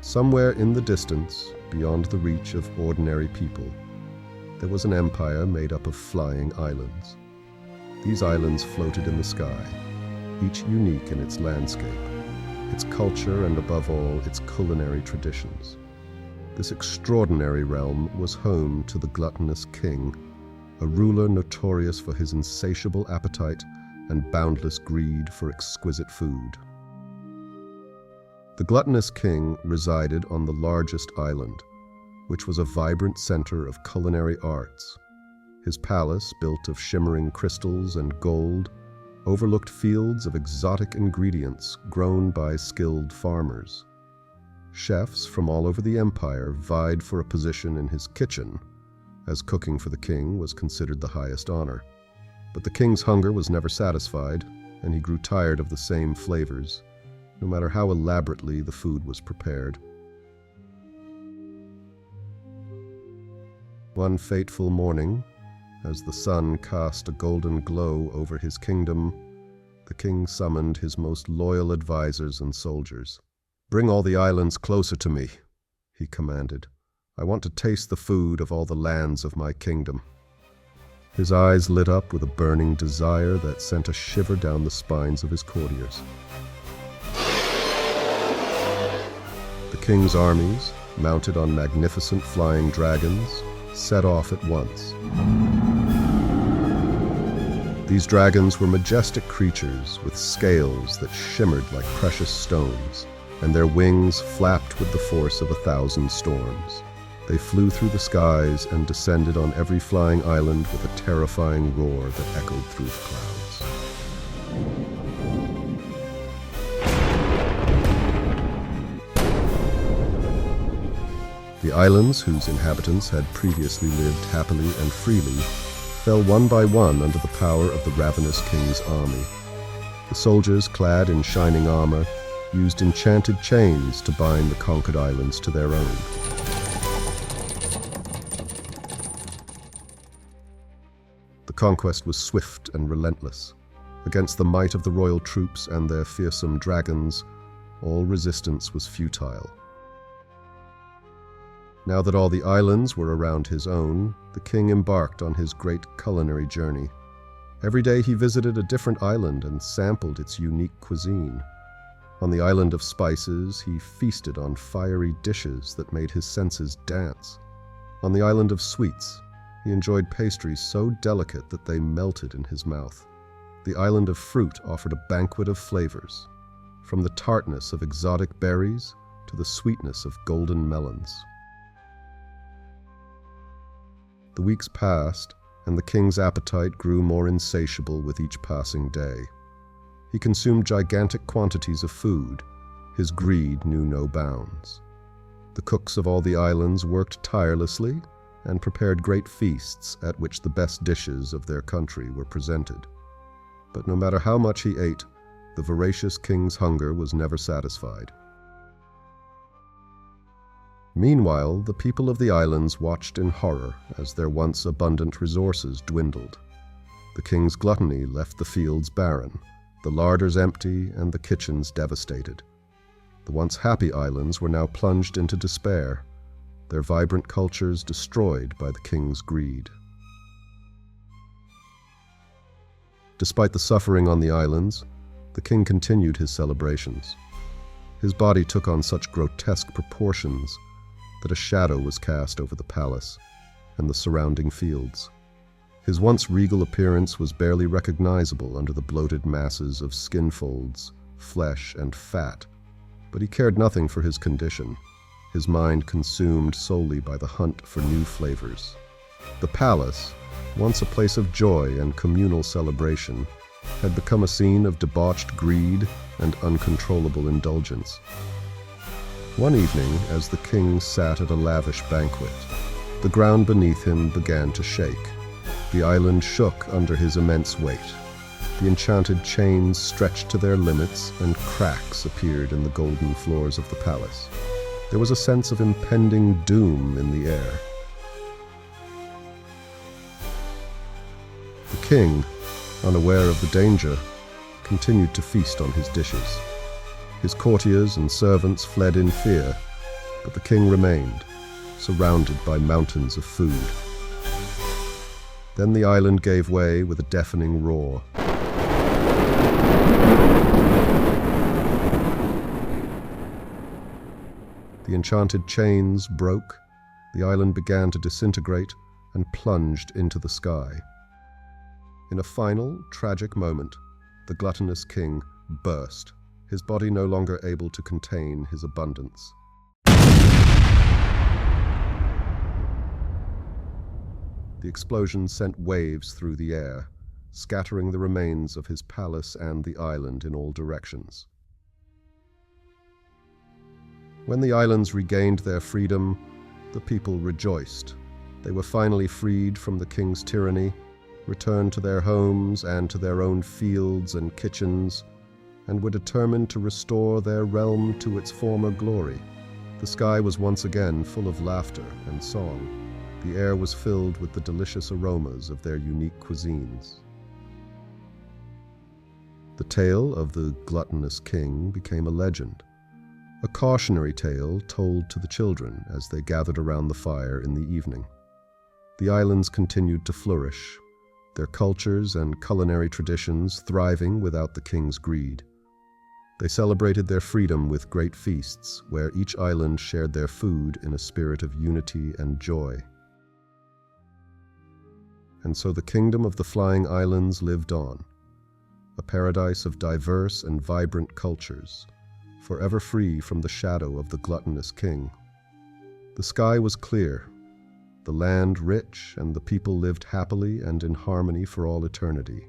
Somewhere in the distance, beyond the reach of ordinary people, there was an empire made up of flying islands. These islands floated in the sky, each unique in its landscape, its culture, and above all, its culinary traditions. This extraordinary realm was home to the gluttonous king, a ruler notorious for his insatiable appetite and boundless greed for exquisite food. The gluttonous king resided on the largest island, which was a vibrant center of culinary arts. His palace, built of shimmering crystals and gold, overlooked fields of exotic ingredients grown by skilled farmers. Chefs from all over the empire vied for a position in his kitchen, as cooking for the king was considered the highest honor. But the king's hunger was never satisfied, and he grew tired of the same flavors, no matter how elaborately the food was prepared. One fateful morning, as the sun cast a golden glow over his kingdom, the king summoned his most loyal advisors and soldiers. "Bring all the islands closer to me," he commanded. "I want to taste the food of all the lands of my kingdom." His eyes lit up with a burning desire that sent a shiver down the spines of his courtiers. The king's armies, mounted on magnificent flying dragons, set off at once. These dragons were majestic creatures with scales that shimmered like precious stones, and their wings flapped with the force of 1,000 storms. They flew through the skies and descended on every flying island with a terrifying roar that echoed through the clouds. The islands, whose inhabitants had previously lived happily and freely, fell one by one under the power of the ravenous king's army. The soldiers, clad in shining armor, used enchanted chains to bind the conquered islands to their own. The conquest was swift and relentless. Against the might of the royal troops and their fearsome dragons, all resistance was futile. Now that all the islands were around his own, the king embarked on his great culinary journey. Every day he visited a different island and sampled its unique cuisine. On the island of spices, he feasted on fiery dishes that made his senses dance. On the island of sweets, he enjoyed pastries so delicate that they melted in his mouth. The island of fruit offered a banquet of flavors, from the tartness of exotic berries to the sweetness of golden melons. The weeks passed, and the king's appetite grew more insatiable with each passing day. He consumed gigantic quantities of food. His greed knew no bounds. The cooks of all the islands worked tirelessly and prepared great feasts at which the best dishes of their country were presented. But no matter how much he ate, the voracious king's hunger was never satisfied. Meanwhile, the people of the islands watched in horror as their once abundant resources dwindled. The king's gluttony left the fields barren, the larders empty, and the kitchens devastated. The once happy islands were now plunged into despair, their vibrant cultures destroyed by the king's greed. Despite the suffering on the islands, the king continued his celebrations. His body took on such grotesque proportions that a shadow was cast over the palace and the surrounding fields. His once regal appearance was barely recognizable under the bloated masses of skin folds, flesh, and fat, but he cared nothing for his condition, his mind consumed solely by the hunt for new flavors. The palace, once a place of joy and communal celebration, had become a scene of debauched greed and uncontrollable indulgence. One evening, as the king sat at a lavish banquet, the ground beneath him began to shake. The island shook under his immense weight. The enchanted chains stretched to their limits, and cracks appeared in the golden floors of the palace. There was a sense of impending doom in the air. The king, unaware of the danger, continued to feast on his dishes. His courtiers and servants fled in fear, But the king remained, surrounded by mountains of food. Then the island gave way with a deafening roar. The enchanted chains broke, the island began to disintegrate and plunged into the sky. In a final, tragic moment, the gluttonous king burst, his body no longer able to contain his abundance. The explosion sent waves through the air, scattering the remains of his palace and the island in all directions. When the islands regained their freedom, the people rejoiced. They were finally freed from the king's tyranny, returned to their homes and to their own fields and kitchens, and were determined to restore their realm to its former glory. The sky was once again full of laughter and song. The air was filled with the delicious aromas of their unique cuisines. The tale of the gluttonous king became a legend, a cautionary tale told to the children as they gathered around the fire in the evening. The islands continued to flourish, their cultures and culinary traditions thriving without the king's greed. They celebrated their freedom with great feasts, where each island shared their food in a spirit of unity and joy. And so the kingdom of the Flying Islands lived on, a paradise of diverse and vibrant cultures, forever free from the shadow of the gluttonous king. The sky was clear, the land rich, and the people lived happily and in harmony for all eternity.